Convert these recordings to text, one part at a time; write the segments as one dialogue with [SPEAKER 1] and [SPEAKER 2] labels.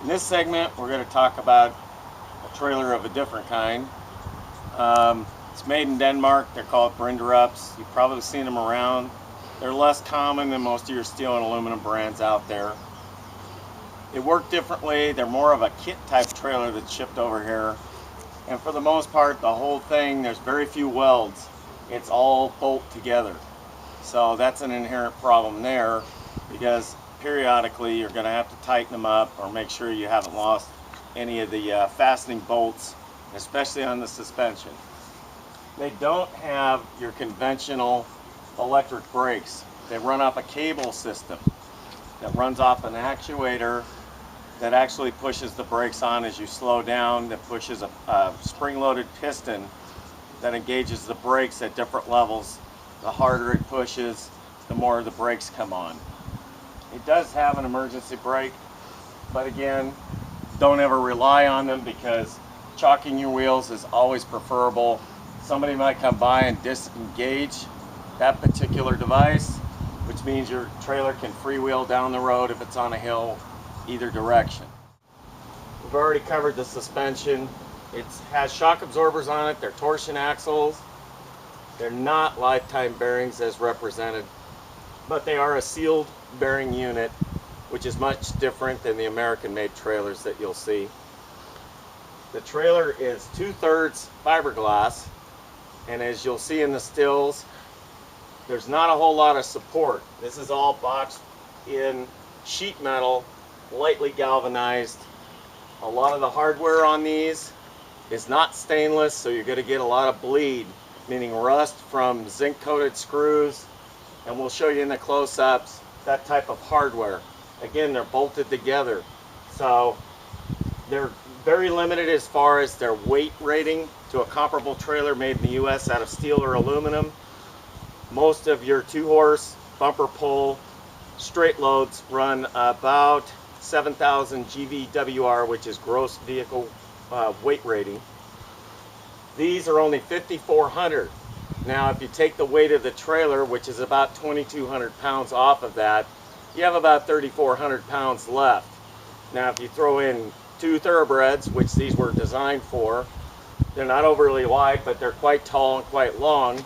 [SPEAKER 1] In this segment, we're going to talk about a trailer of a different kind. It's made in Denmark. They're called Brenderups. You've probably seen them around. They're less common than most of your steel and aluminum brands out there. They work differently. They're more of a kit type trailer that's shipped over here. And for the most part, the whole thing, there's very few welds. It's all bolt together. So that's an inherent problem there, because periodically you're going to have to tighten them up or make sure you haven't lost any of the fastening bolts, especially on the suspension. They don't have your conventional electric brakes. They run off a cable system that runs off an actuator that actually pushes the brakes on as you slow down, that pushes a spring-loaded piston that engages the brakes at different levels. The harder it pushes, the more the brakes come on. It does have an emergency brake, but again, don't ever rely on them, because chalking your wheels is always preferable. Somebody might come by and disengage that particular device, which means your trailer can freewheel down the road if it's on a hill, either direction. We've already covered the suspension. It has shock absorbers on it. They're torsion axles. They're not lifetime bearings as represented, but they are a sealed bearing unit, which is much different than the American-made trailers that you'll see. The trailer is 2/3 fiberglass, and as you'll see in the stills, there's not a whole lot of support. This is all boxed in sheet metal, lightly galvanized. A lot of the hardware on these is not stainless, so you're going to get a lot of bleed, meaning rust from zinc-coated screws, and we'll show you in the close-ups that type of hardware. Again, they're bolted together, so they're very limited as far as their weight rating to a comparable trailer made in the US out of steel or aluminum. Most of your 2-horse bumper pull straight loads run about 7,000 GVWR, which is gross vehicle weight rating. These are only 5,400. Now, if you take the weight of the trailer, which is about 2,200 pounds off of that, you have about 3,400 pounds left. Now, if you throw in 2 thoroughbreds, which these were designed for, they're not overly wide, but they're quite tall and quite long,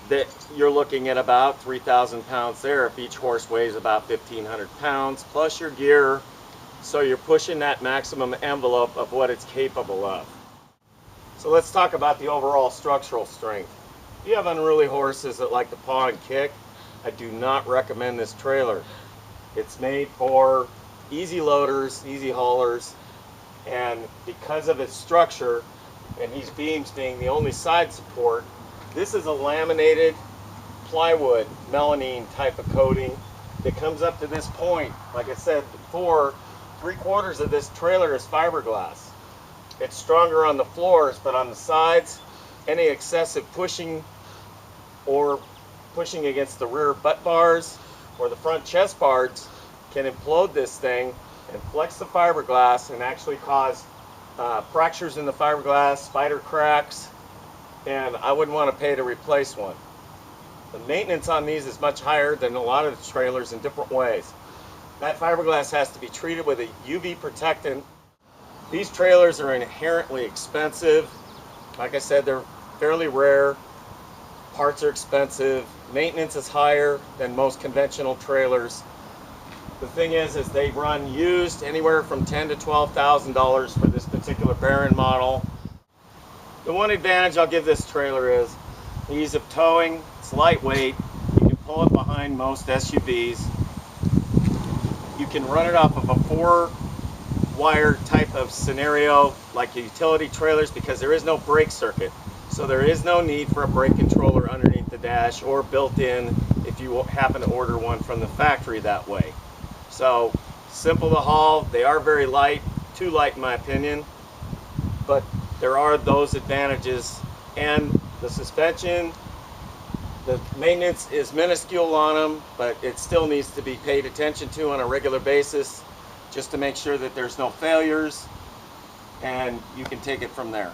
[SPEAKER 1] that you're looking at about 3,000 pounds there if each horse weighs about 1,500 pounds, plus your gear, so you're pushing that maximum envelope of what it's capable of. So let's talk about the overall structural strength. If you have unruly horses that like to paw and kick, I do not recommend this trailer. It's made for easy loaders, easy haulers, and because of its structure and these beams being the only side support, this is a laminated plywood melamine type of coating that comes up to this point. Like I said before, 3/4 of this trailer is fiberglass. It's stronger on the floors, but on the sides, any excessive pushing or pushing against the rear butt bars or the front chest bars can implode this thing and flex the fiberglass and actually cause fractures in the fiberglass, spider cracks, and I wouldn't want to pay to replace one. The maintenance on these is much higher than a lot of the trailers in different ways. That fiberglass has to be treated with a UV protectant. These trailers are inherently expensive. Like I said, they're fairly rare. Parts are expensive. Maintenance is higher than most conventional trailers. The thing is they run used anywhere from $10,000 to $12,000 for this particular bearing model. The one advantage I'll give this trailer is the ease of towing. It's lightweight. You can pull it behind most SUVs. You can run it off of a 4-wire type of scenario like utility trailers, because there is no brake circuit. So there is no need for a brake controller underneath the dash or built in if you happen to order one from the factory that way. So simple to haul. They are very light, too light in my opinion, but there are those advantages. And the suspension, the maintenance is minuscule on them, but it still needs to be paid attention to on a regular basis just to make sure that there's no failures, and you can take it from there.